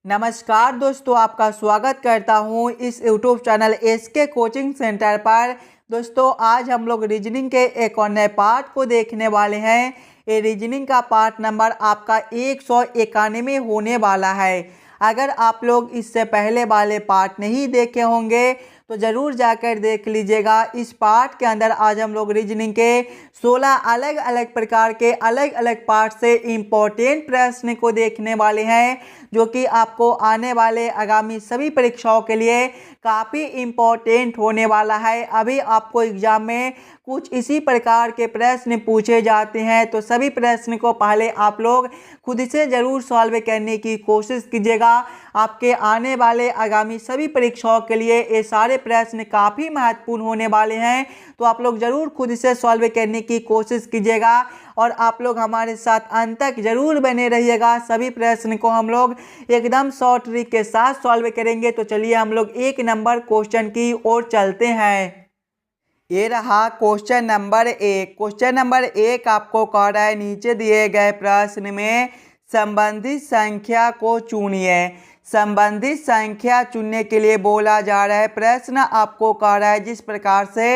नमस्कार दोस्तों, आपका स्वागत करता हूं इस YouTube channel SK coaching centre पर। दोस्तों आज हम लोग रीजनिंग के एक और नए पार्ट को देखने वाले हैं। ये रीजनिंग का पार्ट नंबर आपका 191 होने वाला है। अगर आप लोग इससे पहले वाले पार्ट नहीं देखे होंगे तो ज़रूर जाकर देख लीजिएगा। इस पार्ट के अंदर आज हम लोग रीजनिंग के 16 अलग अलग प्रकार के अलग अलग पार्ट से इम्पोर्टेंट प्रश्न को देखने वाले हैं, जो कि आपको आने वाले आगामी सभी परीक्षाओं के लिए काफ़ी इम्पोर्टेंट होने वाला है। अभी आपको एग्जाम में कुछ इसी प्रकार के प्रश्न पूछे जाते हैं, तो सभी प्रश्न को पहले आप लोग खुद से ज़रूर सॉल्व करने की कोशिश कीजिएगा। आपके आने वाले आगामी सभी परीक्षाओं के लिए ये सारे प्रश्न काफ़ी महत्वपूर्ण होने वाले हैं, तो आप लोग ज़रूर खुद से सॉल्व करने की कोशिश कीजिएगा और आप लोग हमारे साथ अंत तक ज़रूर बने रहिएगा। सभी प्रश्न को हम लोग एकदम शॉर्ट ट्रिक के साथ सॉल्व करेंगे। तो चलिए हम लोग एक नंबर क्वेश्चन की ओर चलते हैं। ये रहा क्वेश्चन नंबर 1। क्वेश्चन नंबर 1 आपको कह रहा है नीचे दिए गए प्रश्न में संबंधित संख्या को चुनिए। संबंधित संख्या चुनने के लिए बोला जा रहा है। प्रश्न आपको कह रहा है जिस प्रकार से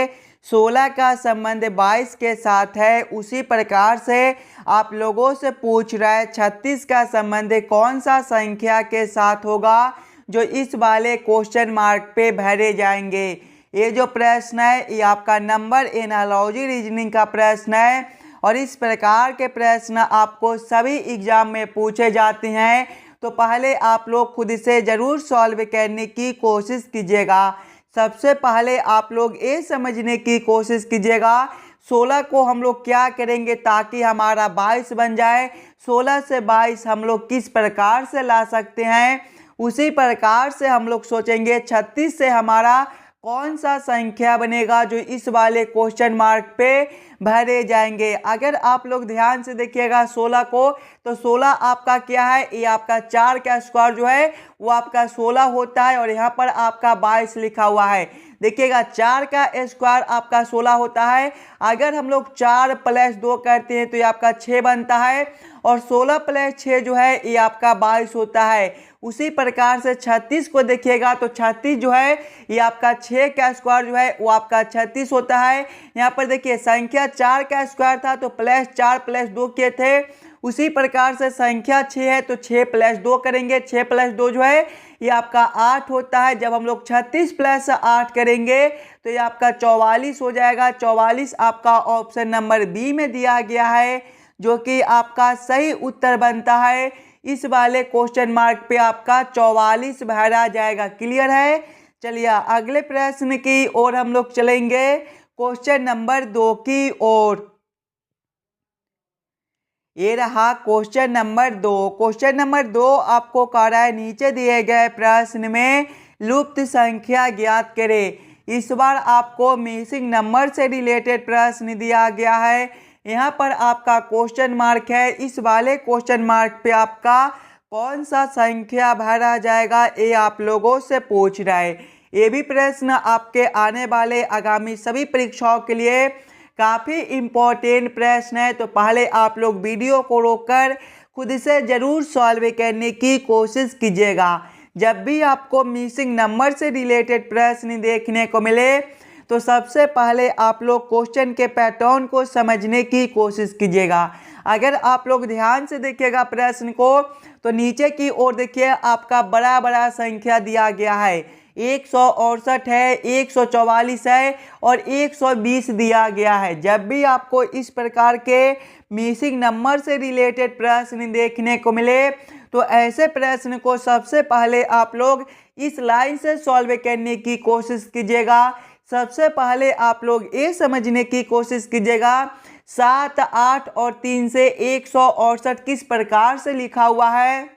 16 का संबंध 22 के साथ है, उसी प्रकार से आप लोगों से पूछ रहा है 36 का संबंध कौन सा संख्या के साथ होगा, जो इस वाले क्वेश्चन मार्क पे भरे जाएंगे। ये जो प्रश्न है ये आपका नंबर एनालॉजी रीजनिंग का प्रश्न है और इस प्रकार के प्रश्न आपको सभी एग्जाम में पूछे जाते हैं। तो पहले आप लोग खुद से ज़रूर सॉल्व करने की कोशिश कीजिएगा। सबसे पहले आप लोग ये समझने की कोशिश कीजिएगा 16 को हम लोग क्या करेंगे ताकि हमारा 22 बन जाए। 16 से 22 हम लोग किस प्रकार से ला सकते हैं, उसी प्रकार से हम लोग सोचेंगे 36 से हमारा कौन सा संख्या बनेगा जो इस वाले क्वेश्चन मार्क पे भरे जाएंगे। अगर आप लोग ध्यान से देखिएगा 16 को, तो 16 आपका क्या है, ये आपका 4 का स्क्वायर जो है वो आपका 16 होता है और यहाँ पर आपका 22 लिखा हुआ है। देखिएगा 4 का स्क्वायर आपका 16 होता है। अगर हम लोग 4 + 2 करते हैं तो ये आपका 6 बनता है और 16 + 6 जो है ये आपका 22 होता है। उसी प्रकार से 36 को देखिएगा तो 36 जो है ये आपका 6 का स्क्वायर जो है वो आपका 36 होता है। यहाँ पर देखिए संख्या 4 का स्क्वायर था तो +4 + 2 किए थे। उसी प्रकार से संख्या 6 है तो 6 + 2 करेंगे। 6 + 2 जो है ये आपका 8 होता है। जब हम लोग 36 + 8 करेंगे तो ये आपका 44 हो जाएगा। 44 आपका ऑप्शन नंबर बी में दिया गया है, जो कि आपका सही उत्तर बनता है। इस वाले क्वेश्चन मार्क पे आपका 44 भरा जाएगा। क्लियर है। चलिए अगले प्रश्न की ओर हम लोग चलेंगे, क्वेश्चन नंबर 2 की ओर। ये रहा क्वेश्चन नंबर 2। क्वेश्चन नंबर 2 आपको कह रहा है नीचे दिए गए प्रश्न में लुप्त संख्या ज्ञात करें। इस बार आपको मिसिंग नंबर से रिलेटेड प्रश्न दिया गया है। यहाँ पर आपका क्वेश्चन मार्क है। इस वाले क्वेश्चन मार्क पे आपका कौन सा संख्या भरा जाएगा ये आप लोगों से पूछ रहा है। ये भी प्रश्न आपके आने वाले आगामी सभी परीक्षाओं के लिए काफ़ी इम्पोर्टेंट प्रश्न है। तो पहले आप लोग वीडियो को रोककर खुद से ज़रूर सॉल्व करने की कोशिश कीजिएगा। जब भी आपको मिसिंग नंबर से रिलेटेड प्रश्न देखने को मिले तो सबसे पहले आप लोग क्वेश्चन के पैटर्न को समझने की कोशिश कीजिएगा। अगर आप लोग ध्यान से देखिएगा प्रश्न को तो नीचे की ओर देखिए आपका बड़ा बड़ा संख्या दिया गया है। 168 है, 144 है और 120 दिया गया है। जब भी आपको इस प्रकार के मिसिंग नंबर से रिलेटेड प्रश्न देखने को मिले तो ऐसे प्रश्न को सबसे पहले आप लोग इस लाइन से सॉल्व करने की कोशिश कीजिएगा। सबसे पहले आप लोग ये समझने की कोशिश कीजिएगा 7, 8 और 3 से 168 किस प्रकार से लिखा हुआ है।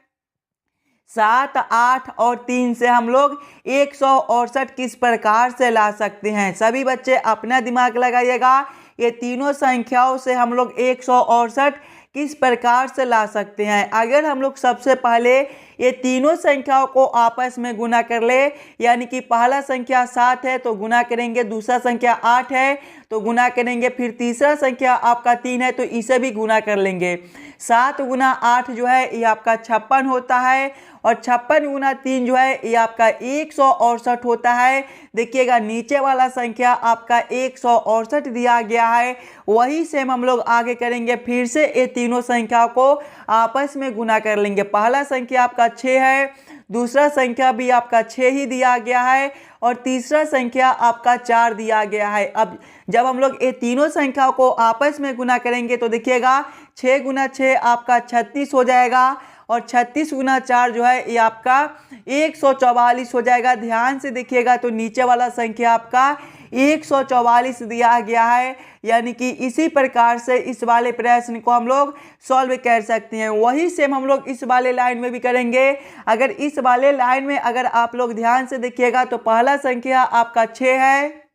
7, 8 और 3 से हम लोग 168 किस प्रकार से ला सकते हैं। सभी बच्चे अपना दिमाग लगाइएगा। ये तीनों संख्याओं से हम लोग 168 किस प्रकार से ला सकते हैं। अगर हम लोग सबसे पहले ये तीनों संख्याओं को आपस में गुना कर ले, यानी कि पहला संख्या 7 है तो गुना करेंगे, दूसरा संख्या 8 है तो गुना करेंगे, फिर तीसरा संख्या आपका 3 है तो इसे भी गुना कर लेंगे। 7 गुना 8 जो है ये आपका 56 होता है, और 56 गुना 3 जो है ये आपका 168 होता है। देखिएगा नीचे वाला संख्या आपका 168 दिया गया है, वही सेम हम लोग आगे करेंगे। फिर से ये तीनों संख्याओं को आपस में गुना कर लेंगे। पहला संख्या आपका 6 है, दूसरा संख्या भी आपका 6 ही दिया गया है, और तीसरा संख्या आपका 4 दिया गया है। अब जब हम लोग ये तीनों संख्याओं को आपस में गुना करेंगे तो देखिएगा 6 गुना 6 आपका 36 हो जाएगा, और 36 गुना 4 जो है ये आपका 144 हो जाएगा। ध्यान से देखिएगा तो नीचे वाला संख्या आपका 144 दिया गया है, यानी कि इसी प्रकार से इस वाले प्रश्न को हम लोग सॉल्व कर सकते हैं। वही सेम हम लोग इस वाले लाइन में भी करेंगे। अगर इस वाले लाइन में अगर आप लोग ध्यान से देखिएगा तो पहला संख्या आपका 6 है,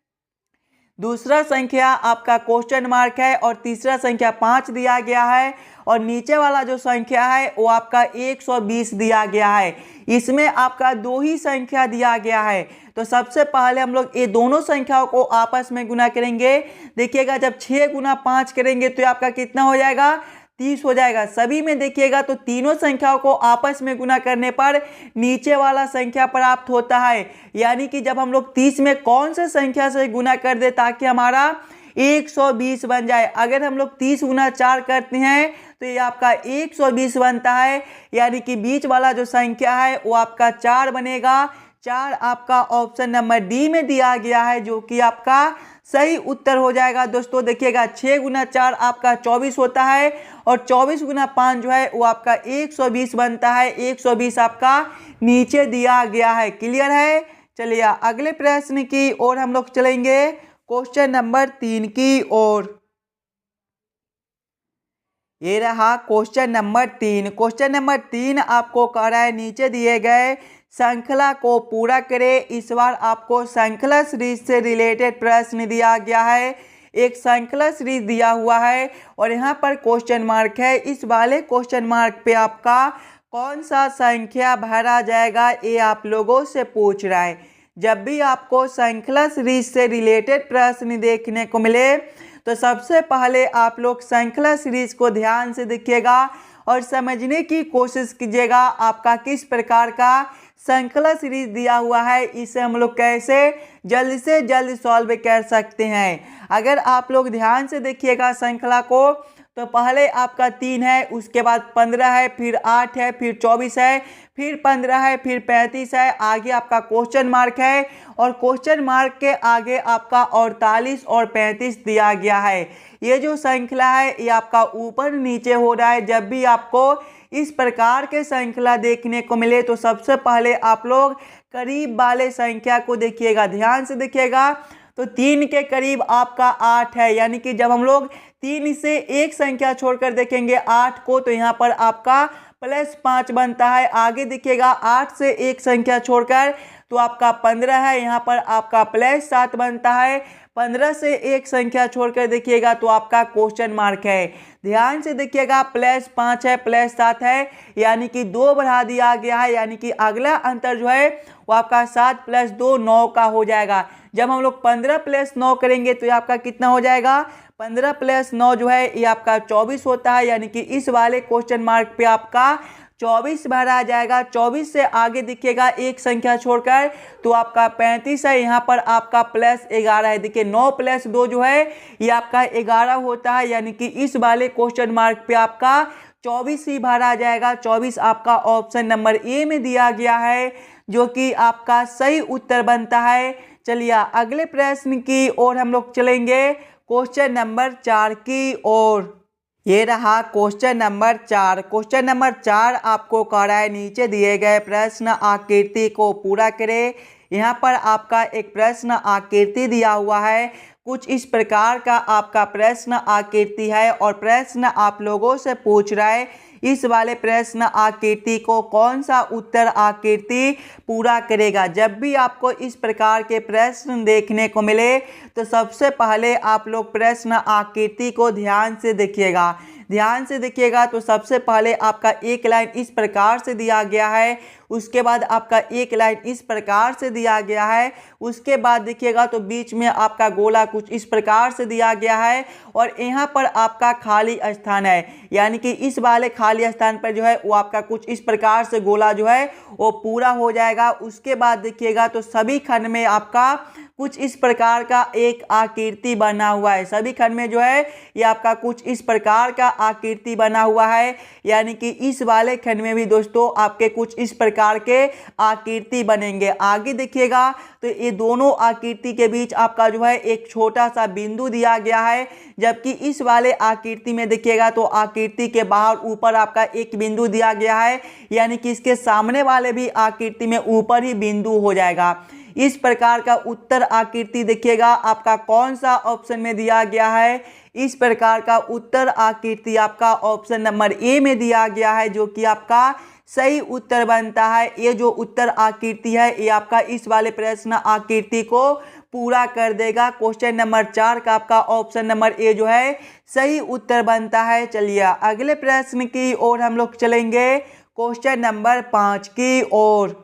दूसरा संख्या आपका क्वेश्चन मार्क है, और तीसरा संख्या 5 दिया गया है, और नीचे वाला जो संख्या है वो आपका 120 दिया गया है। इसमें आपका 2 ही संख्या दिया गया है, तो सबसे पहले हम लोग ये दोनों संख्याओं को आपस में गुना करेंगे। देखिएगा जब 6 गुना 5 करेंगे तो आपका कितना हो जाएगा, 30 हो जाएगा। सभी में देखिएगा तो तीनों संख्याओं को आपस में गुना करने पर नीचे वाला संख्या प्राप्त होता है, यानी कि जब हम लोग 30 में कौन से संख्या से गुना कर दे ताकि हमारा 120 बन जाए। अगर हम लोग 30 गुना 4 करते हैं तो ये आपका 120 बनता है, यानी कि बीच वाला जो संख्या है वो आपका 4 बनेगा। 4 आपका ऑप्शन नंबर डी में दिया गया है, जो कि आपका सही उत्तर हो जाएगा। दोस्तों देखिएगा 6 गुना 4 आपका 24 होता है, और 24 गुना 5 जो है वो आपका 120 बनता है। 120 आपका नीचे दिया गया है। क्लियर है? चलिए अगले प्रश्न की ओर हम लोग चलेंगे, क्वेश्चन नंबर 3 की ओर। ये रहा क्वेश्चन नंबर 3। क्वेश्चन नंबर 3 आपको कह रहा है नीचे दिए गए श्रृंखला को पूरा करें। इस बार आपको श्रृंखला सीरीज से रिलेटेड प्रश्न दिया गया है। एक श्रृंखला सीरीज दिया हुआ है और यहाँ पर क्वेश्चन मार्क है। इस वाले क्वेश्चन मार्क पे आपका कौन सा संख्या भरा जाएगा ये आप लोगों से पूछ रहा है। जब भी आपको श्रृंखला सीरीज से रिलेटेड प्रश्न देखने को मिले तो सबसे पहले आप लोग श्रृंखला सीरीज को ध्यान से देखिएगा और समझने की कोशिश कीजिएगा आपका किस प्रकार का श्रृंखला सीरीज दिया हुआ है, इसे हम लोग कैसे जल्द से जल्द सॉल्व कर सकते हैं। अगर आप लोग ध्यान से देखिएगा श्रृंखला को तो पहले आपका 3 है, उसके बाद 15 है, फिर 8 है, फिर 24 है, फिर 15 है, फिर 35 है, आगे आपका क्वेश्चन मार्क है और क्वेश्चन मार्क के आगे आपका 48 और 35 दिया गया है। ये जो श्रृंखला है ये आपका ऊपर नीचे हो रहा है। जब भी आपको इस प्रकार के श्रृंखला देखने को मिले तो सबसे पहले आप लोग करीब वाले संख्या को देखिएगा, ध्यान से देखिएगा। तो 3 के करीब आपका 8 है, यानी कि जब हम लोग 3 से एक संख्या छोड़कर देखेंगे 8 को तो यहाँ पर आपका +5 बनता है। आगे देखिएगा 8 से एक संख्या छोड़कर तो आपका 15 है, यहाँ पर आपका +7 बनता है। 15 से एक संख्या छोड़कर देखिएगा तो आपका क्वेश्चन मार्क है। ध्यान से देखिएगा +5 है, +7 है, यानी कि 2 बढ़ा दिया गया है, यानी कि अगला अंतर जो है वो आपका 7 + 2 9 का हो जाएगा। जब हम लोग 15 + 9 करेंगे तो ये आपका कितना हो जाएगा, 15 + 9 जो है ये आपका 24 होता है, यानी कि इस वाले क्वेश्चन मार्क पे आपका 24 भरा जाएगा। 24 से आगे दिखेगा एक संख्या छोड़कर तो आपका 35 है, यहाँ पर आपका +11 है। देखिए 9 + 2 जो है ये आपका 11 होता है, यानी कि इस वाले क्वेश्चन मार्क पे आपका 24 ही भरा जाएगा। 24 आपका ऑप्शन नंबर ए में दिया गया है, जो कि आपका सही उत्तर बनता है। चलिए अगले प्रश्न की ओर हम लोग चलेंगे, क्वेश्चन नंबर 4 की ओर। ये रहा क्वेश्चन नंबर 4। क्वेश्चन नंबर 4 आपको कह रहा है नीचे दिए गए प्रश्न आकृति को पूरा करें। यहाँ पर आपका एक प्रश्न आकृति दिया हुआ है। कुछ इस प्रकार का आपका प्रश्न आकृति है और प्रश्न आप लोगों से पूछ रहा है इस वाले प्रश्न आकृति को कौन सा उत्तर आकृति पूरा करेगा। जब भी आपको इस प्रकार के प्रश्न देखने को मिले तो सबसे पहले आप लोग प्रश्न आकृति को ध्यान से देखिएगा। ध्यान से देखिएगा तो सबसे पहले आपका एक लाइन इस प्रकार से दिया गया है, उसके बाद आपका एक लाइन इस प्रकार से दिया गया है, उसके बाद देखिएगा तो बीच में आपका गोला कुछ इस प्रकार से दिया गया है और यहाँ पर आपका खाली स्थान है, यानी कि इस वाले खाली स्थान पर जो है वो आपका कुछ इस प्रकार से गोला जो है वो पूरा हो जाएगा। उसके बाद देखिएगा तो सभी खंड में आपका कुछ इस प्रकार का एक आकृति बना हुआ है, सभी खंड में जो है ये आपका कुछ इस प्रकार का आकृति बना हुआ है, यानी कि इस वाले खंड में भी दोस्तों आपके कुछ इस प्रकार के आकृति बनेंगे। आगे देखिएगा तो ये दोनों आकृति के बीच आपका जो है एक छोटा सा बिंदु दिया गया है, जबकि इस वाले आकृति में देखिएगा तो आकृति के बाहर ऊपर आपका एक बिंदु दिया गया है, यानी कि इसके सामने वाले भी आकृति में ऊपर ही बिंदु हो जाएगा। इस प्रकार का उत्तर आकृति देखिएगा आपका कौन सा ऑप्शन में दिया गया है। इस प्रकार का उत्तर आकृति आपका ऑप्शन नंबर ए में दिया गया है, जो कि आपका सही उत्तर बनता है। ये जो उत्तर आकृति है ये आपका इस वाले प्रश्न आकृति को पूरा कर देगा। क्वेश्चन नंबर 4 का आपका ऑप्शन नंबर ए जो है सही उत्तर बनता है। चलिए अगले प्रश्न की ओर हम लोग चलेंगे, क्वेश्चन नंबर 5 की ओर।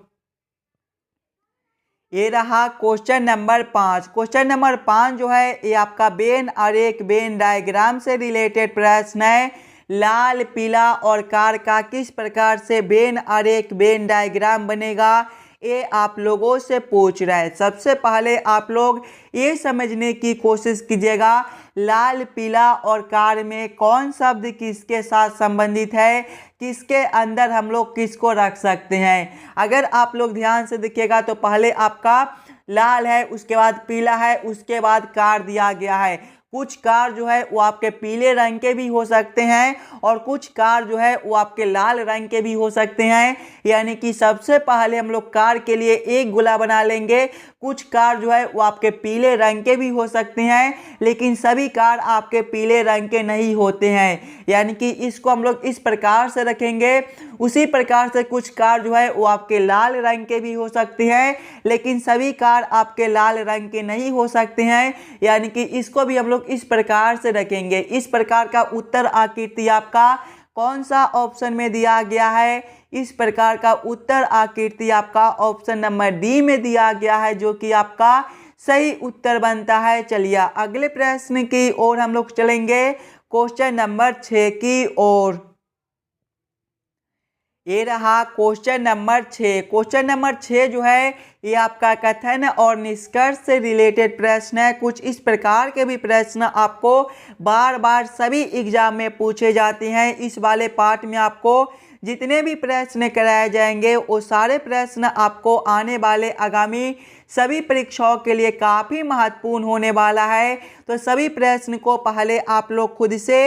ये रहा क्वेश्चन नंबर 5। क्वेश्चन नंबर 5 जो है ये आपका वेन आरेख वेन डायग्राम से रिलेटेड प्रश्न है। लाल पीला और कार का किस प्रकार से वेन आरेख वेन डायग्राम बनेगा, ये आप लोगों से पूछ रहा है। सबसे पहले आप लोग ये समझने की कोशिश कीजिएगा लाल पीला और कार में कौन शब्द किसके साथ संबंधित है, किसके अंदर हम लोग किसको रख सकते हैं। अगर आप लोग ध्यान से देखिएगा तो पहले आपका लाल है, उसके बाद पीला है, उसके बाद कार दिया गया है। कुछ कार जो है वो आपके पीले रंग के भी हो सकते हैं और कुछ कार जो है वो आपके लाल रंग के भी हो सकते हैं, यानी कि सबसे पहले हम लोग कार के लिए एक गोला बना लेंगे। कुछ कार जो है वो आपके पीले रंग के भी हो सकते हैं, लेकिन सभी कार आपके पीले रंग के नहीं होते हैं, यानी कि इसको हम लोग इस प्रकार से रखेंगे। उसी प्रकार से कुछ कार जो है वो आपके लाल रंग के भी हो सकते हैं, लेकिन सभी कार आपके लाल रंग के नहीं हो सकते हैं, यानी कि इसको भी हम लोग इस प्रकार से रखेंगे। इस प्रकार का उत्तर आकृति आपका कौन सा ऑप्शन में दिया गया है। इस प्रकार का उत्तर आकृति आपका ऑप्शन नंबर डी में दिया गया है, जो कि आपका सही उत्तर बनता है। चलिए अगले प्रश्न की ओर हम लोग चलेंगे, क्वेश्चन नंबर 6 की ओर। ये रहा क्वेश्चन नंबर 6। क्वेश्चन नंबर 6 जो है ये आपका कथन और निष्कर्ष से रिलेटेड प्रश्न है। कुछ इस प्रकार के भी प्रश्न आपको बार बार सभी एग्जाम में पूछे जाते हैं। इस वाले पार्ट में आपको जितने भी प्रश्न कराए जाएंगे वो सारे प्रश्न आपको आने वाले आगामी सभी परीक्षाओं के लिए काफ़ी महत्वपूर्ण होने वाला है। तो सभी प्रश्न को पहले आप लोग खुद से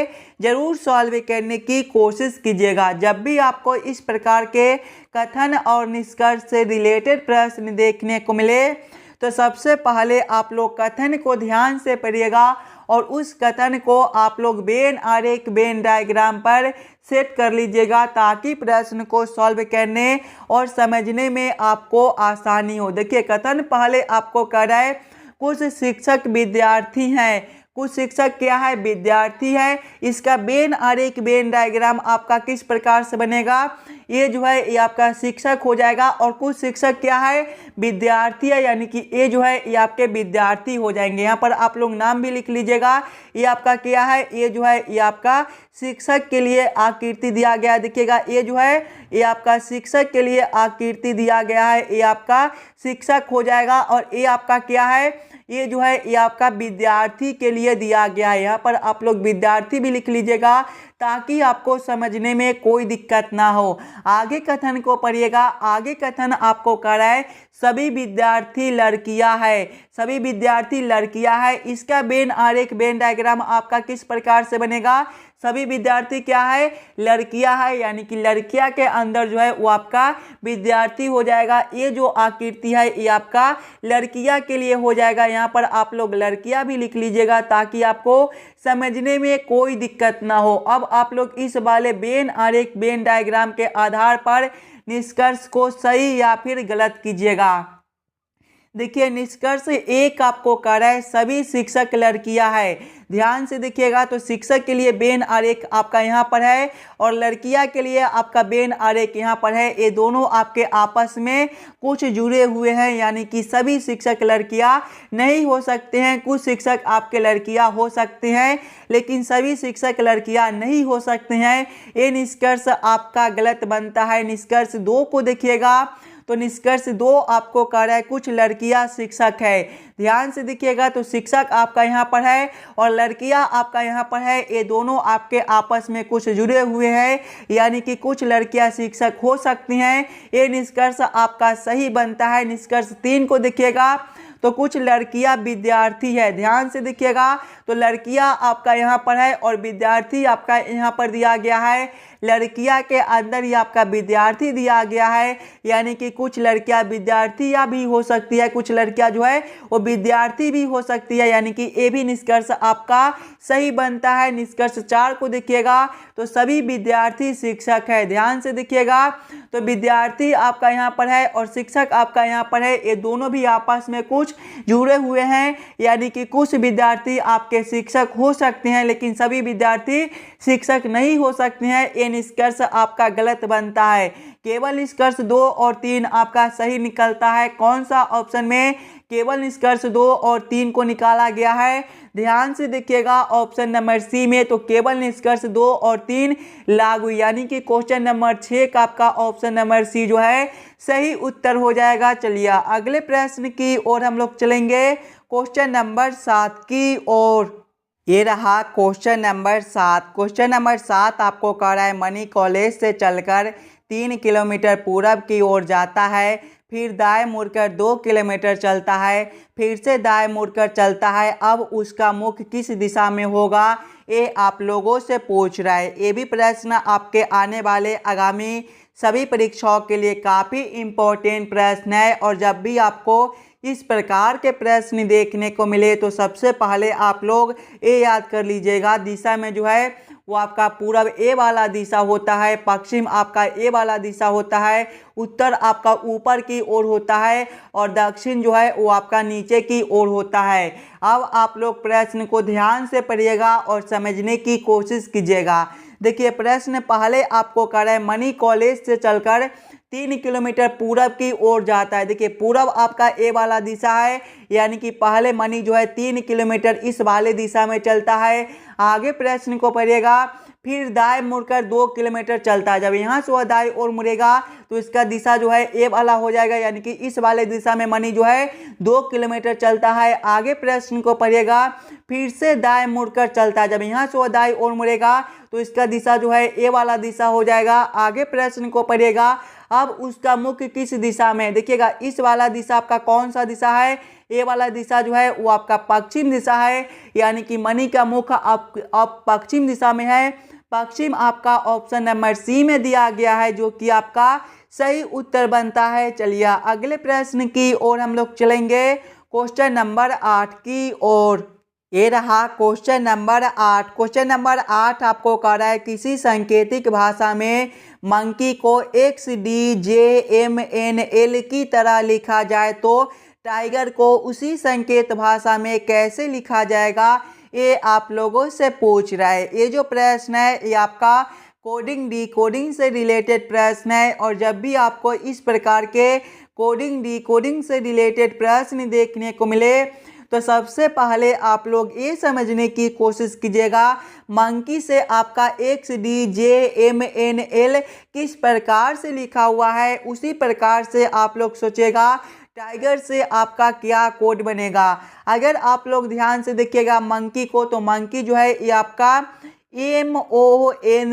ज़रूर सॉल्व करने की कोशिश कीजिएगा। जब भी आपको इस प्रकार के कथन और निष्कर्ष से रिलेटेड प्रश्न देखने को मिले तो सबसे पहले आप लोग कथन को ध्यान से पढ़िएगा और उस कथन को आप लोग वेन आरेख वेन डायग्राम पर सेट कर लीजिएगा, ताकि प्रश्न को सॉल्व करने और समझने में आपको आसानी हो। देखिए कथन पहले आपको कर रहा है कुछ शिक्षक विद्यार्थी हैं। कुछ शिक्षक क्या है, विद्यार्थी है। इसका वेन आरेख वेन डायग्राम आपका किस प्रकार से बनेगा, ये जो है ये आपका शिक्षक हो जाएगा और कुछ शिक्षक क्या है, विद्यार्थी है, यानी कि ये जो है ये आपके विद्यार्थी हो जाएंगे। यहाँ पर आप लोग नाम भी लिख लीजिएगा। ये आपका क्या है, ये जो है ये आपका शिक्षक के लिए आकृति दिया गया है। देखिएगा ये जो है ये आपका शिक्षक के लिए आकृति दिया गया है, ये आपका शिक्षक हो जाएगा। और ये आपका क्या है, ये जो है ये आपका विद्यार्थी के लिए दिया गया है। यहाँ पर आप लोग विद्यार्थी भी लिख लीजिएगा ताकि आपको समझने में कोई दिक्कत ना हो। आगे कथन को पढ़िएगा। आगे कथन आपको कर रहा है सभी विद्यार्थी लड़कियां है। सभी विद्यार्थी लड़कियां है। इसका वेन आरेख वेन डायग्राम आपका किस प्रकार से बनेगा, सभी विद्यार्थी क्या है, लड़कियां है, यानी कि लड़कियां के अंदर जो है वो आपका विद्यार्थी हो जाएगा। ये जो आकृति है ये आपका लड़कियां के लिए हो जाएगा। यहाँ पर आप लोग लड़कियां भी लिख लीजिएगा ताकि आपको समझने में कोई दिक्कत ना हो। अब आप लोग इस वाले वेन आरेख वेन डायग्राम के आधार पर निष्कर्ष को सही या फिर गलत कीजिएगा। देखिए निष्कर्ष एक आपको कह रहा है सभी शिक्षक लड़कियां है। ध्यान से देखिएगा तो शिक्षक के लिए वेन आरेख आपका यहाँ पर है और लड़कियां के लिए आपका वेन आरेख यहाँ पर है। ये दोनों आपके आपस में कुछ जुड़े हुए हैं, यानी कि सभी शिक्षक लड़कियां नहीं हो सकते हैं। कुछ शिक्षक आपके लड़कियां हो सकते हैं लेकिन सभी शिक्षक लड़कियां नहीं हो सकते हैं। ये निष्कर्ष आपका गलत बनता है। निष्कर्ष 2 को देखिएगा तो निष्कर्ष 2 आपको कह रहा है कुछ लड़कियां शिक्षक है। ध्यान से देखिएगा तो शिक्षक आपका यहाँ पर है और लड़कियां आपका यहाँ पर है। ये दोनों आपके आपस में कुछ जुड़े हुए हैं, यानी कि कुछ लड़कियां शिक्षक हो सकती हैं। ये निष्कर्ष आपका सही बनता है। निष्कर्ष 3 को देखिएगा तो कुछ लड़कियां विद्यार्थी है। ध्यान से देखिएगा तो लड़कियां आपका यहाँ पर है और विद्यार्थी आपका यहाँ पर दिया गया है। लड़कियां के अंदर ही आपका विद्यार्थी दिया गया है, यानी कि कुछ लड़कियां विद्यार्थियां भी हो सकती है, कुछ लड़कियां जो है वो विद्यार्थी भी हो सकती है, यानी कि ये भी निष्कर्ष आपका सही बनता है। निष्कर्ष 4 को देखिएगा तो सभी विद्यार्थी शिक्षक है। ध्यान से देखिएगा तो विद्यार्थी आपका यहाँ पर है और शिक्षक आपका यहाँ पर है। ये दोनों भी आपस में कुछ जुड़े हुए हैं, यानी कि कुछ विद्यार्थी आपके शिक्षक हो सकते हैं लेकिन सभी विद्यार्थी शिक्षक नहीं हो सकते हैं। ये निष्कर्ष आपका गलत बनता है। केवल निष्कर्ष 2 और 3 आपका सही निकलता है। कौन सा ऑप्शन में केवल निष्कर्ष 2 और 3 को निकाला गया है? ध्यान से देखिएगा ऑप्शन नंबर सी में तो केवल निष्कर्ष 2 और 3 लागू, यानी कि क्वेश्चन नंबर 6 का आपका ऑप्शन नंबर सी जो है सही उत्तर हो जाएगा। चलिए अगले प्रश्न की ओर हम लोग चलेंगे, क्वेश्चन नंबर 7 की ओर। ये रहा क्वेश्चन नंबर 7। क्वेश्चन नंबर 7 आपको कह रहा है मनी कॉलेज से चलकर 3 किलोमीटर पूरब की ओर जाता है, फिर दाएं मुड़कर 2 किलोमीटर चलता है, फिर से दाएं मुड़कर चलता है। अब उसका मुख किस दिशा में होगा? ये आप लोगों से पूछ रहा है। ये भी प्रश्न आपके आने वाले आगामी सभी परीक्षाओं के लिए काफ़ी इम्पोर्टेंट प्रश्न है और जब भी आपको इस प्रकार के प्रश्न देखने को मिले तो सबसे पहले आप लोग ये याद कर लीजिएगा, दिशा में जो है वो आपका पूरब ए वाला दिशा होता है, पश्चिम आपका ए वाला दिशा होता है, उत्तर आपका ऊपर की ओर होता है और दक्षिण जो है वो आपका नीचे की ओर होता है। अब आप लोग प्रश्न को ध्यान से पढ़िएगा और समझने की कोशिश कीजिएगा। देखिए प्रश्न पहले आपको कह रहा है मनी कॉलेज से चलकर 3 किलोमीटर पूरब की ओर जाता है। देखिए पूरब आपका ए वाला दिशा है, यानी कि पहले मनी जो है 3 किलोमीटर इस वाले दिशा में चलता है। आगे प्रश्न को पढ़िएगा, फिर दाएं मुड़कर 2 किलोमीटर चलता है। जब यहाँ से वह दाएं ओर मुड़ेगा तो इसका दिशा जो है ए वाला हो जाएगा, यानी कि इस वाले दिशा में मनी जो है 2 किलोमीटर चलता है। आगे प्रश्न को पढ़िएगा, फिर से दाएं मुड़कर चलता है। जब यहाँ से वह दाएं ओर मुड़ेगा तो इसका दिशा जो है ए वाला दिशा हो जाएगा। आगे प्रश्न को पढ़िएगा, अब उसका मुख किस दिशा में? देखिएगा इस वाला दिशा आपका कौन सा दिशा है? ए वाला दिशा जो है वो आपका पश्चिम दिशा है, यानी कि मनी का मुख अब पश्चिम दिशा में है। पश्चिम आपका ऑप्शन नंबर सी में दिया गया है जो कि आपका सही उत्तर बनता है। चलिए अगले प्रश्न की ओर हम लोग चलेंगे, क्वेश्चन नंबर 8 की ओर। ये रहा क्वेश्चन नंबर 8। क्वेश्चन नंबर 8 आपको कह रहा है किसी सांकेतिक भाषा में मंकी को XDJMNL की तरह लिखा जाए तो टाइगर को उसी संकेत भाषा में कैसे लिखा जाएगा? ये आप लोगों से पूछ रहा है। ये जो प्रश्न है ये आपका कोडिंग डिकोडिंग से रिलेटेड प्रश्न है और जब भी आपको इस प्रकार के कोडिंग डिकोडिंग से रिलेटेड प्रश्न देखने को मिले तो सबसे पहले आप लोग ये समझने की कोशिश कीजिएगा मंकी से आपका XDJMNL किस प्रकार से लिखा हुआ है, उसी प्रकार से आप लोग सोचेगा टाइगर से आपका क्या कोड बनेगा। अगर आप लोग ध्यान से देखिएगा मंकी को, तो मंकी जो है ये आपका MONKEY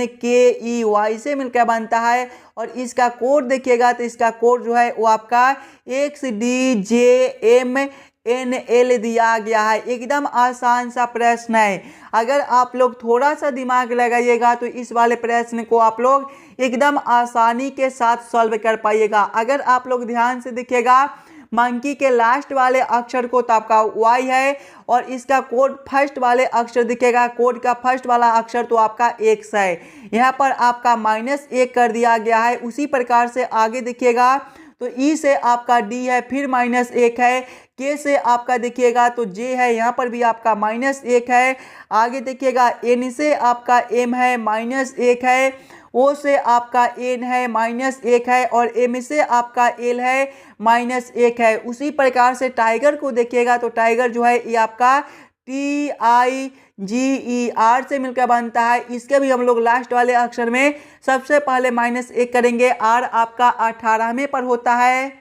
से मिलकर बनता है और इसका कोड देखिएगा तो इसका कोड जो है वो आपका XDJMNL दिया गया है। एकदम आसान सा प्रश्न है। अगर आप लोग थोड़ा सा दिमाग लगाइएगा तो इस वाले प्रश्न को आप लोग एकदम आसानी के साथ सॉल्व कर पाइएगा। अगर आप लोग ध्यान से देखिएगा मंकी के लास्ट वाले अक्षर को तो आपका Y है और इसका कोड फर्स्ट वाले अक्षर दिखेगा, कोड का फर्स्ट वाला अक्षर तो आपका X है। यहाँ पर आपका -1 कर दिया गया है। उसी प्रकार से आगे देखिएगा तो ई से आपका डी है, फिर -1 है। के से आपका देखिएगा तो जे है, यहाँ पर भी आपका -1 है। आगे देखिएगा एन से आपका एम है, -1 है। ओ से आपका एन है, -1 है। और एम से आपका एल है, -1 है। उसी प्रकार से टाइगर को देखिएगा तो टाइगर जो है ये आपका TIGER से मिलकर बनता है। इसके भी हम लोग लास्ट वाले अक्षर में सबसे पहले -1 करेंगे। आर आपका 18वें पर होता है,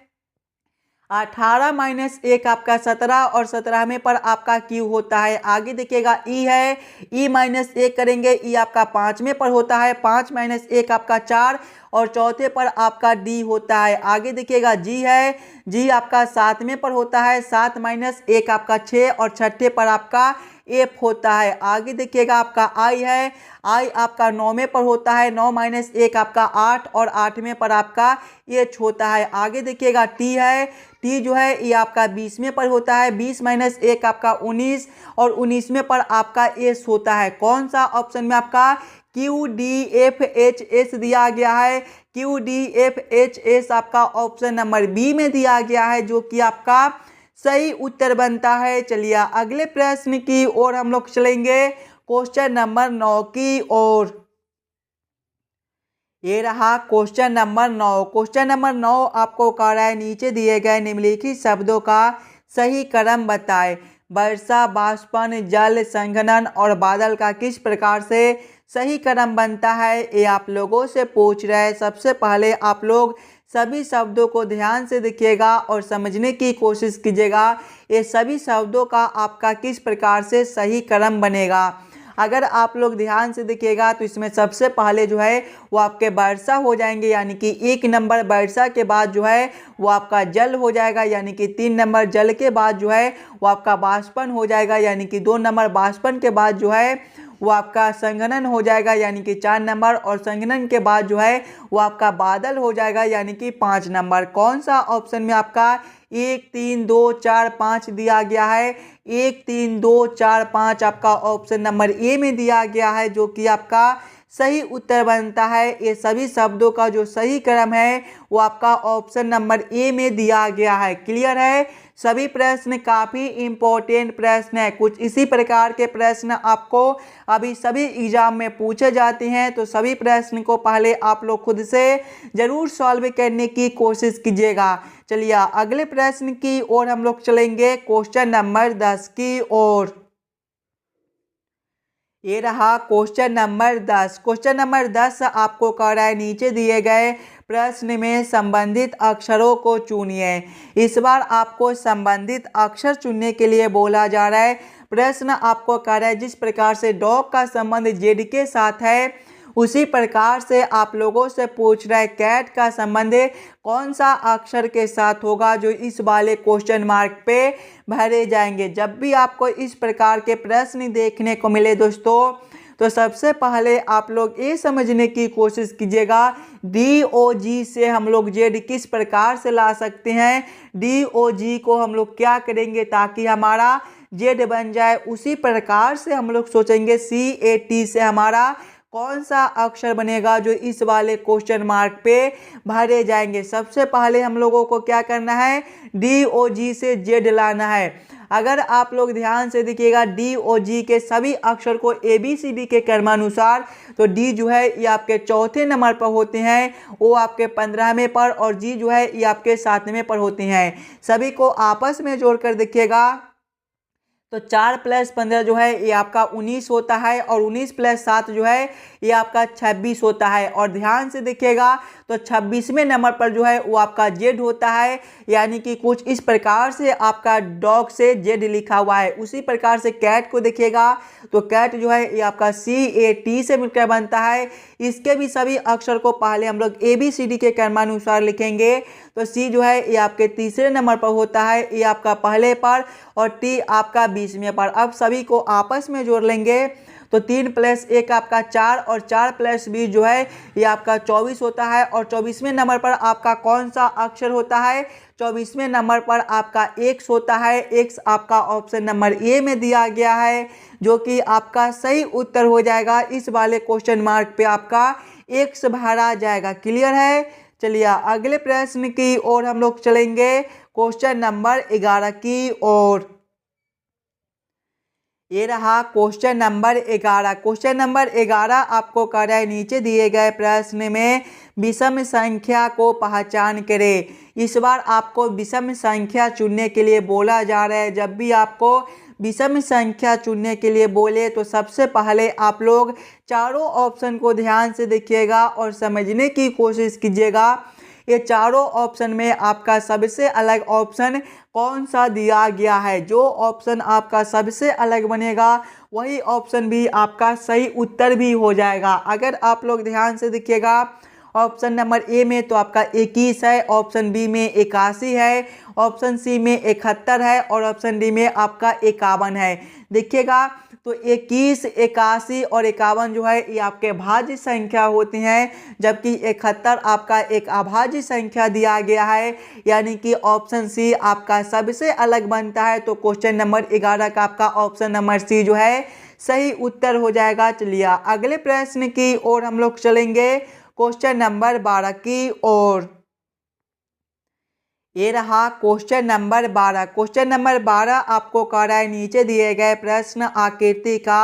18 -1 आपका 17 और 17वें पर आपका क्यू होता है। आगे देखिएगा ई है, ई -1 करेंगे, ई आपका 5वें पर होता है, 5 -1 आपका 4 और चौथे पर आपका डी होता है। आगे देखिएगा जी है, जी आपका 7वें पर होता है, 7 -1 आपका 6 और छठे पर आपका एफ होता है। आगे देखिएगा आपका आई है, आई आपका 9वें पर होता है, 9 -1 आपका 8 और 8वें पर आपका एच होता है। आगे देखिएगा टी है, टी जो है ये आपका 20वें पर होता है, 20 -1 आपका 19 और 19वें पर आपका एस होता है। कौन सा ऑप्शन में आपका QDFHS दिया गया है? QDFHS आपका ऑप्शन नंबर बी में दिया गया है, जो कि आपका सही उत्तर बनता है। चलिए अगले प्रश्न की ओर हम लोग चलेंगे, क्वेश्चन नंबर 9 की ओर। ये रहा क्वेश्चन नंबर 9। क्वेश्चन नंबर 9 आपको कह रहा है नीचे दिए गए निम्नलिखित शब्दों का सही क्रम बताएं। वर्षा, बाष्पन, जल, संघनन और बादल का किस प्रकार से सही क्रम बनता है, ये आप लोगों से पूछ रहे हैं। सबसे पहले आप लोग सभी शब्दों को ध्यान से देखिएगा और समझने की कोशिश कीजिएगा, ये सभी शब्दों का आपका किस प्रकार से सही क्रम बनेगा। अगर आप लोग ध्यान से देखिएगा तो इसमें सबसे पहले जो है वो आपके वर्षा हो जाएंगे, यानी कि 1 नंबर वर्षा के बाद जो है वो आपका जल हो जाएगा, यानी कि 3 नंबर जल के बाद जो है वो आपका बाष्पन हो जाएगा, यानी कि 2 नंबर बाष्पन के बाद जो है वो आपका संघनन हो जाएगा, यानी कि 4 नंबर और संघनन के बाद जो है वो आपका बादल हो जाएगा, यानी कि 5 नंबर। कौन सा ऑप्शन में आपका 1 3 2 4 5 दिया गया है? 1 3 2 4 5 आपका ऑप्शन नंबर ए में दिया गया है, जो कि आपका सही उत्तर बनता है। ये सभी शब्दों का जो सही क्रम है वो आपका ऑप्शन नंबर ए में दिया गया है। क्लियर है? सभी प्रश्न काफ़ी इम्पोर्टेंट प्रश्न है। कुछ इसी प्रकार के प्रश्न आपको अभी सभी एग्जाम में पूछे जाते हैं, तो सभी प्रश्न को पहले आप लोग खुद से जरूर सॉल्व करने की कोशिश कीजिएगा। चलिए अगले प्रश्न की ओर हम लोग चलेंगे, क्वेश्चन नंबर 10 की ओर। ये रहा क्वेश्चन नंबर 10। क्वेश्चन नंबर 10 आपको कह रहा है नीचे दिए गए प्रश्न में संबंधित अक्षरों को चुनिए। इस बार आपको संबंधित अक्षर चुनने के लिए बोला जा रहा है। प्रश्न आपको कह रहा है जिस प्रकार से डॉग का संबंध जेड के साथ है, उसी प्रकार से आप लोगों से पूछ रहा है कैट का संबंध कौन सा अक्षर के साथ होगा, जो इस वाले क्वेश्चन मार्क पे भरे जाएंगे। जब भी आपको इस प्रकार के प्रश्न देखने को मिले दोस्तों, तो सबसे पहले आप लोग ये समझने की कोशिश कीजिएगा DOG से हम लोग जेड किस प्रकार से ला सकते हैं। DOG को हम लोग क्या करेंगे ताकि हमारा जेड बन जाए, उसी प्रकार से हम लोग सोचेंगे CAT से हमारा कौन सा अक्षर बनेगा जो इस वाले क्वेश्चन मार्क पे भरे जाएंगे। सबसे पहले हम लोगों को क्या करना है, DOG से जेड लाना है। अगर आप लोग ध्यान से देखिएगा DOG के सभी अक्षर को ABCD के क्रमानुसार, तो D जो है ये आपके चौथे नंबर पर होते हैं, O आपके 15वें पर और G जो है ये आपके 7वें पर होते हैं। सभी को आपस में जोड़कर देखिएगा तो 4 + 15 जो है ये आपका 19 होता है और 19 + 7 जो है ये आपका 26 होता है। और ध्यान से देखिएगा तो 26वें नंबर पर जो है वो आपका जेड होता है, यानी कि कुछ इस प्रकार से आपका डॉग से जेड लिखा हुआ है। उसी प्रकार से कैट को देखिएगा तो कैट जो है ये आपका CAT से मिलकर बनता है। इसके भी सभी अक्षर को पहले हम लोग ABCD के क्रमानुसार लिखेंगे। तो C जो है ये आपके तीसरे नंबर पर होता है, ये आपका पहले पर, और T आपका 20वें पर। अब सभी को आपस में जोड़ लेंगे तो 3 + 1 आपका 4 और 4 + 20 जो है ये आपका 24 होता है। और 24वें नंबर पर आपका कौन सा अक्षर होता है, 24वें नंबर पर आपका X होता है। X आपका ऑप्शन नंबर ए में दिया गया है, जो कि आपका सही उत्तर हो जाएगा। इस वाले क्वेश्चन मार्क पे आपका X भरा जाएगा। क्लियर है? चलिए अगले प्रश्न की ओर हम लोग चलेंगे, क्वेश्चन नंबर 11 की ओर। ये रहा क्वेश्चन नंबर 11। क्वेश्चन नंबर 11 आपको कह रहा है नीचे दिए गए प्रश्न में विषम संख्या को पहचान करें। इस बार आपको विषम संख्या चुनने के लिए बोला जा रहा है। जब भी आपको विषम संख्या चुनने के लिए बोले तो सबसे पहले आप लोग चारों ऑप्शन को ध्यान से देखिएगा और समझने की कोशिश कीजिएगा। ये चारों ऑप्शन में आपका सबसे अलग ऑप्शन कौन सा दिया गया है। जो ऑप्शन आपका सबसे अलग बनेगा वही ऑप्शन भी आपका सही उत्तर भी हो जाएगा। अगर आप लोग ध्यान से देखिएगा, ऑप्शन नंबर ए में तो आपका 21 है, ऑप्शन बी में 81 है, ऑप्शन सी में 71 है और ऑप्शन डी में आपका 51 है। देखिएगा तो 21, 81 और 51 जो है ये आपके भाज्य संख्या होती हैं, जबकि 71 आपका एक अभाज्य संख्या दिया गया है, यानी कि ऑप्शन सी आपका सबसे अलग बनता है। तो क्वेश्चन नंबर 11 का आपका ऑप्शन नंबर सी जो है सही उत्तर हो जाएगा। चलिए अगले प्रश्न की ओर हम लोग चलेंगे, क्वेश्चन नंबर 12 की ओर। ये रहा क्वेश्चन नंबर 12। क्वेश्चन नंबर 12 आपको कह रहा है नीचे दिए गए प्रश्न आकृति का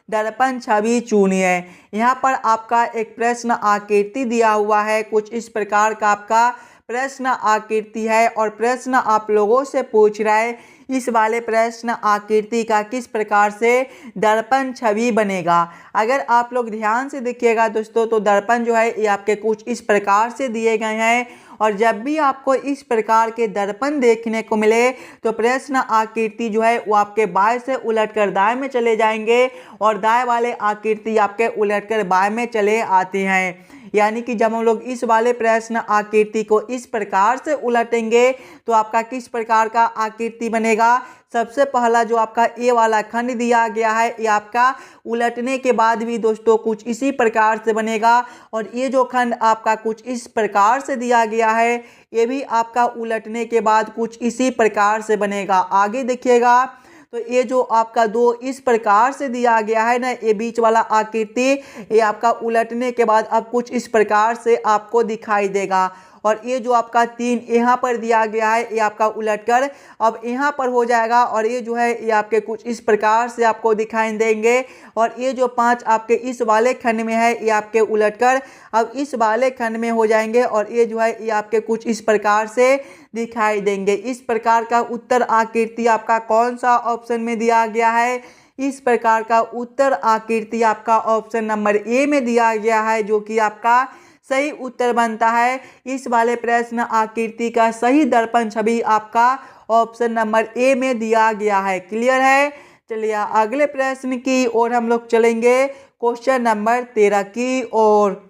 दर्पण छवि चुनिए। यहाँ पर आपका एक प्रश्न आकृति दिया हुआ है, कुछ इस प्रकार का आपका प्रश्न आकृति है और प्रश्न आप लोगों से पूछ रहा है इस वाले प्रश्न आकृति का किस प्रकार से दर्पण छवि बनेगा। अगर आप लोग ध्यान से देखिएगा दोस्तों तो दर्पण जो है ये आपके कुछ इस प्रकार से दिए गए हैं और जब भी आपको इस प्रकार के दर्पण देखने को मिले तो प्रश्न आकृति जो है वो आपके बाएं से उलटकर दाएं में चले जाएंगे और दाएं वाले आकृति आपके उलटकर बाएं में चले आते हैं। यानी कि जब हम लोग इस वाले प्रश्न आकृति को इस प्रकार से उलटेंगे तो आपका किस प्रकार का आकृति बनेगा। सबसे पहला जो आपका ए वाला खंड दिया गया है ये आपका उलटने के बाद भी दोस्तों कुछ इसी प्रकार से बनेगा और ये जो खंड आपका कुछ इस प्रकार से दिया गया है ये भी आपका उलटने के बाद कुछ इसी प्रकार से बनेगा। आगे देखिएगा तो ये जो आपका दो इस प्रकार से दिया गया है ना, ये बीच वाला आकृति ये आपका उलटने के बाद अब कुछ इस प्रकार से आपको दिखाई देगा और ये जो आपका 3 यहाँ पर दिया गया है ये आपका उलटकर अब यहाँ पर हो जाएगा और ये जो है ये आपके कुछ इस प्रकार से आपको दिखाई देंगे और ये जो 5 आपके इस वाले खंड में है ये आपके उलटकर अब इस वाले खंड में हो जाएंगे और ये जो है ये आपके कुछ इस प्रकार से दिखाई देंगे। इस प्रकार का उत्तर आकृति आपका कौन सा ऑप्शन में दिया गया है। इस प्रकार का उत्तर आकृति आपका ऑप्शन नंबर ए में दिया गया है, जो कि आपका सही उत्तर बनता है। इस वाले प्रश्न आकृति का सही दर्पण छवि आपका ऑप्शन नंबर ए में दिया गया है। क्लियर है। चलिए अगले प्रश्न की ओर हम लोग चलेंगे, क्वेश्चन नंबर 13 की ओर।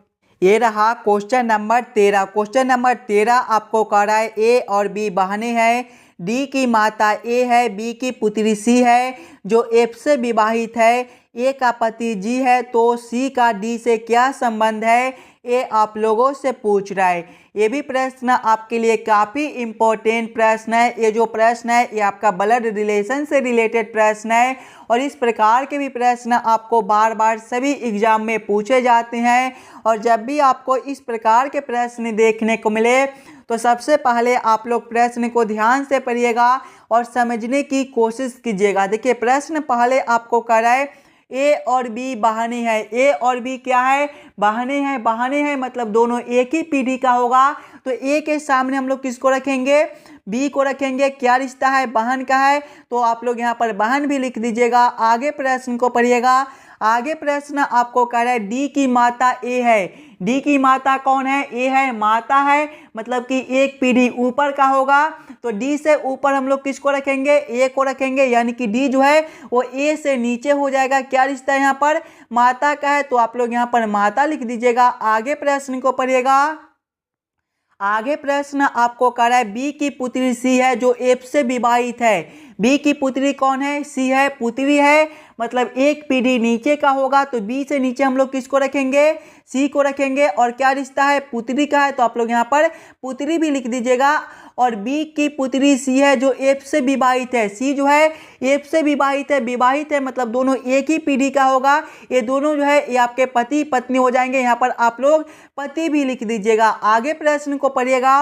ये रहा क्वेश्चन नंबर 13। क्वेश्चन नंबर 13 आपको कह रहा है ए और बी बहनें हैं, डी की माता ए है, बी की पुत्री सी है, जो एफ से विवाहित है, ए का पति जी है, तो सी का डी से क्या संबंध है, ये आप लोगों से पूछ रहा है। ये भी प्रश्न आपके लिए काफ़ी इम्पोर्टेंट प्रश्न है। ये जो प्रश्न है ये आपका ब्लड रिलेशन से रिलेटेड प्रश्न है और इस प्रकार के भी प्रश्न आपको बार बार सभी एग्जाम में पूछे जाते हैं और जब भी आपको इस प्रकार के प्रश्न देखने को मिले तो सबसे पहले आप लोग प्रश्न को ध्यान से पढ़िएगा और समझने की कोशिश कीजिएगा। देखिए प्रश्न पहले आपको कह रहा है ए और बी बहनें हैं। ए और बी क्या है, बहनें हैं। बहनें हैं मतलब दोनों एक ही पीढ़ी का होगा, तो ए के सामने हम लोग किसको रखेंगे, बी को रखेंगे। क्या रिश्ता है, बहन का है, तो आप लोग यहाँ पर बहन भी लिख दीजिएगा। आगे प्रश्न को पढ़िएगा। आगे प्रश्न आपको कह रहा है डी की माता ए है। डी की माता कौन है, ए है, माता है मतलब कि एक पीढ़ी ऊपर का होगा, तो डी से ऊपर हम लोग किसको रखेंगे, ए को रखेंगे, यानी कि डी जो है वो ए से नीचे हो जाएगा। क्या रिश्ता है यहाँ पर, माता का है, तो आप लोग यहाँ पर माता लिख दीजिएगा। आगे प्रश्न को पढ़िएगा। आगे प्रश्न आपको कह रहा है बी की पुत्री सी है, जो एफ से विवाहित है। बी की पुत्री कौन है? सी है, पुत्री है, मतलब एक पीढ़ी नीचे का होगा तो बी से नीचे हम लोग किसको रखेंगे? सी को रखेंगे। और क्या रिश्ता है? पुत्री का है, तो आप लोग यहाँ पर पुत्री भी लिख दीजिएगा। और बी की पुत्री सी है जो एफ से विवाहित है। सी जो है एफ से विवाहित है, मतलब दोनों एक ही पीढ़ी का होगा। ये दोनों जो है ये आपके पति पत्नी हो जाएंगे। यहाँ पर आप लोग पति भी लिख दीजिएगा। आगे प्रश्न को पढ़िएगा।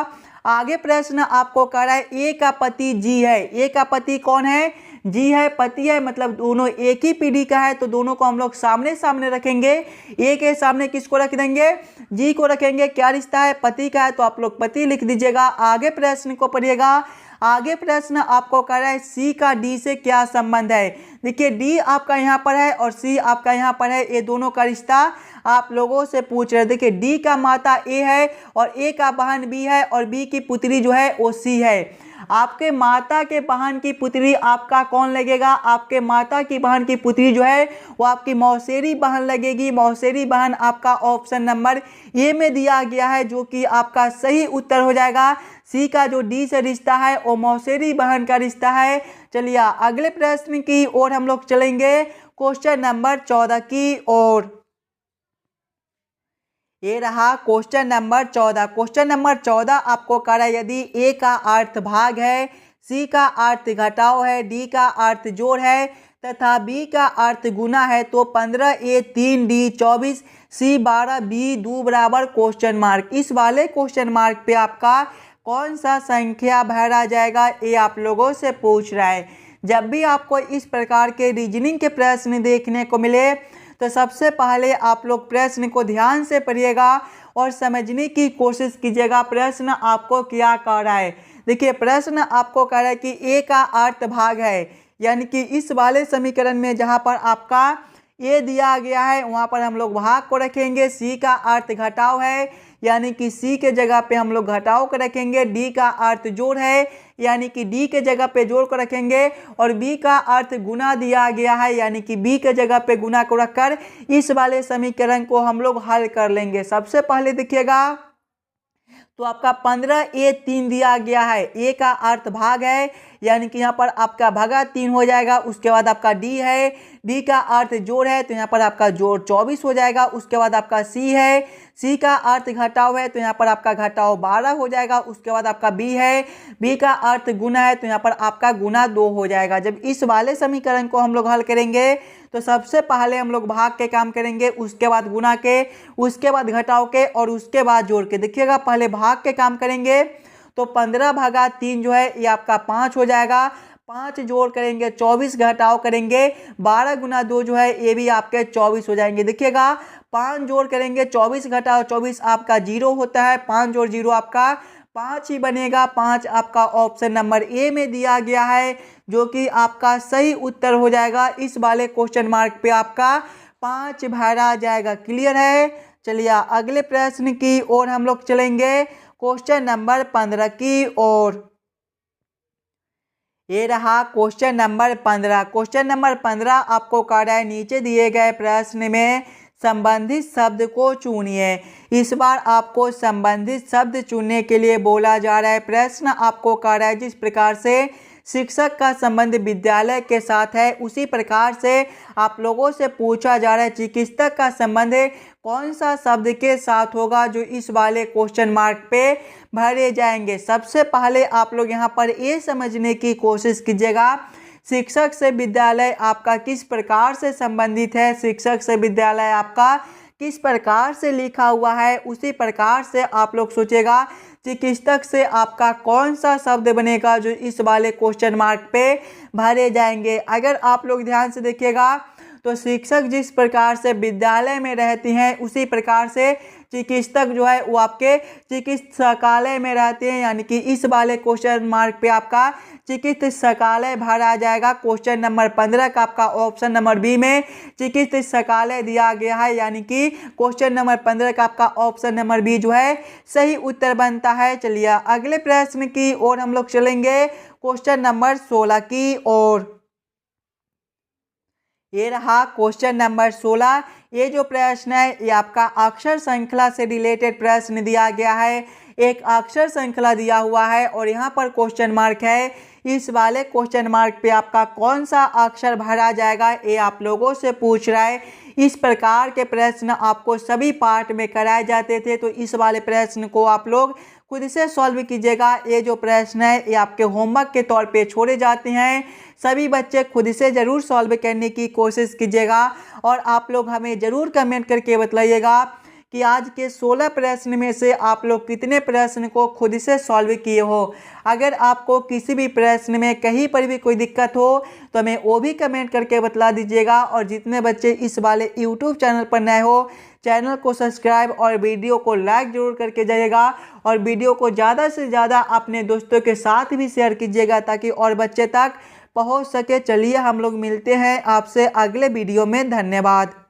आगे प्रश्न आपको कह रहा है ए का पति जी है। ए का पति कौन है? जी है, पति है, मतलब दोनों एक ही पीढ़ी का है, तो दोनों को हम लोग सामने सामने रखेंगे। ए के सामने किसको रख देंगे? जी को रखेंगे। क्या रिश्ता है? पति का है, तो आप लोग पति लिख दीजिएगा। आगे प्रश्न को पढ़िएगा। आगे प्रश्न आपको कह रहा है सी का डी से क्या संबंध है। देखिए डी आपका यहाँ पर है और सी आपका यहाँ पर है, ये दोनों का रिश्ता आप लोगों से पूछ रहे हैं। देखिए डी का माता ए है और ए का बहन बी है और बी की पुत्री जो है वो सी है। आपके माता के बहन की पुत्री आपका कौन लगेगा? आपके माता की बहन की पुत्री जो है वो आपकी मौसेरी बहन लगेगी। मौसेरी बहन आपका ऑप्शन नंबर ए में दिया गया है, जो कि आपका सही उत्तर हो जाएगा। सी का जो डी से रिश्ता है वो मौसेरी बहन का रिश्ता है। चलिए अगले प्रश्न की ओर हम लोग चलेंगे, क्वेश्चन नंबर 14 की ओर। ये रहा क्वेश्चन नंबर 14। क्वेश्चन नंबर 14 आपको कह रहा है यदि ए का अर्थ भाग है, सी का अर्थ घटाव है, डी का अर्थ जोड़ है तथा बी का अर्थ गुना है तो 15A 3D 24 सी 12 बी 2 बराबर क्वेश्चन मार्क। इस वाले क्वेश्चन मार्क पे आपका कौन सा संख्या भरा जाएगा, ये आप लोगों से पूछ रहा है। जब भी आपको इस प्रकार के रीजनिंग के प्रश्न देखने को मिले तो सबसे पहले आप लोग प्रश्न को ध्यान से पढ़िएगा और समझने की कोशिश कीजिएगा प्रश्न आपको क्या कह रहा है। देखिए प्रश्न आपको कह रहा है कि ए का अर्थ भाग है, यानी कि इस वाले समीकरण में जहां पर आपका ए दिया गया है वहां पर हम लोग भाग को रखेंगे। सी का अर्थ घटाव है, यानी कि सी के जगह पे हम लोग घटाव को रखेंगे। डी का अर्थ जोड़ है, यानी कि डी के जगह पे जोड़ को रखेंगे। और बी का अर्थ गुना दिया गया है, यानी कि बी के जगह पे गुना को रखकर इस वाले समीकरण को हम लोग हल कर लेंगे। सबसे पहले देखिएगा तो आपका 15A 3 दिया गया है। ए का अर्थ भाग है, यानी कि यहाँ पर आपका भागा 3 हो जाएगा। उसके बाद आपका डी है, डी का अर्थ जोड़ है तो यहाँ पर आपका जोड़ 24 हो जाएगा। उसके बाद आपका सी है, सी का अर्थ घटाव है तो यहाँ पर आपका घटाव 12 हो जाएगा। उसके बाद आपका बी है, बी का अर्थ गुना है तो यहाँ पर आपका गुना 2 हो जाएगा। जब इस वाले समीकरण को हम लोग हल करेंगे तो सबसे पहले हम लोग भाग के काम करेंगे, उसके बाद गुना के, उसके बाद घटाव के और उसके बाद जोड़ के। देखिएगा पहले भाग के काम करेंगे तो 15 भागा 3 जो है ये आपका 5 हो जाएगा। 5 जोड़ करेंगे, 24 घटाव करेंगे, 12 गुना 2 जो है ये भी आपके 24 हो जाएंगे। देखिएगा 5 जोड़ करेंगे, 24 घटाव 24 आपका 0 होता है। 5 जोड़ 0 आपका 5 ही बनेगा। 5 आपका ऑप्शन नंबर ए में दिया गया है, जो कि आपका सही उत्तर हो जाएगा। इस वाले क्वेश्चन मार्क पे आपका 5 भरा जाएगा। क्लियर है? चलिए अगले प्रश्न की ओर हम लोग चलेंगे, क्वेश्चन नंबर 15 की ओर। ये रहा क्वेश्चन नंबर 15। क्वेश्चन नंबर 15 आपको कह रहा है नीचे दिए गए प्रश्न में संबंधित शब्द को चुनिए। इस बार आपको संबंधित शब्द चुनने के लिए बोला जा रहा है। प्रश्न आपको कह रहा है जिस प्रकार से शिक्षक का संबंध विद्यालय के साथ है, उसी प्रकार से आप लोगों से पूछा जा रहा है चिकित्सक का संबंध कौन सा शब्द के साथ होगा, जो इस वाले क्वेश्चन मार्क पे भरे जाएंगे। सबसे पहले आप लोग यहाँ पर ये समझने की कोशिश कीजिएगा शिक्षक से विद्यालय आपका किस प्रकार से संबंधित है। शिक्षक से विद्यालय आपका किस प्रकार से लिखा हुआ है, उसी प्रकार से आप लोग सोचेगा चिकित्सक से आपका कौन सा शब्द बनेगा, जो इस वाले क्वेश्चन मार्क पे भरे जाएंगे। अगर आप लोग ध्यान से देखिएगा तो शिक्षक जिस प्रकार से विद्यालय में रहती हैं, उसी प्रकार से चिकित्सक जो है वो आपके चिकित्सालय में रहते हैं, यानी कि इस वाले क्वेश्चन मार्क पे आपका चिकित्सालय भरा जाएगा। क्वेश्चन नंबर 15 का आपका ऑप्शन नंबर बी में चिकित्सालय दिया गया है, यानी कि क्वेश्चन नंबर 15 का आपका ऑप्शन नंबर बी जो है सही उत्तर बनता है। चलिए अगले प्रश्न की ओर हम लोग चलेंगे, क्वेश्चन नंबर 16 की ओर। ये रहा क्वेश्चन नंबर 16। ये जो प्रश्न है ये आपका अक्षर श्रृंखला से रिलेटेड प्रश्न दिया गया है। एक अक्षर श्रृंखला दिया हुआ है और यहाँ पर क्वेश्चन मार्क है इस वाले क्वेश्चन मार्क पे आपका कौन सा अक्षर भरा जाएगा, ये आप लोगों से पूछ रहा है। इस प्रकार के प्रश्न आपको सभी पार्ट में कराए जाते थे, तो इस वाले प्रश्न को आप लोग खुद से सॉल्व कीजिएगा। ये जो प्रश्न है ये आपके होमवर्क के तौर पे छोड़े जाते हैं, सभी बच्चे खुद से ज़रूर सॉल्व करने की कोशिश कीजिएगा। और आप लोग हमें ज़रूर कमेंट करके बताइएगा कि आज के 16 प्रश्न में से आप लोग कितने प्रश्न को खुद से सॉल्व किए हो। अगर आपको किसी भी प्रश्न में कहीं पर भी कोई दिक्कत हो तो हमें वो भी कमेंट करके बता दीजिएगा। और जितने बच्चे इस वाले यूट्यूब चैनल पर नए हो, चैनल को सब्सक्राइब और वीडियो को लाइक जरूर करके जाइएगा। और वीडियो को ज़्यादा से ज़्यादा अपने दोस्तों के साथ भी शेयर कीजिएगा ताकि और बच्चे तक पहुँच सके। चलिए हम लोग मिलते हैं आपसे अगले वीडियो में। धन्यवाद।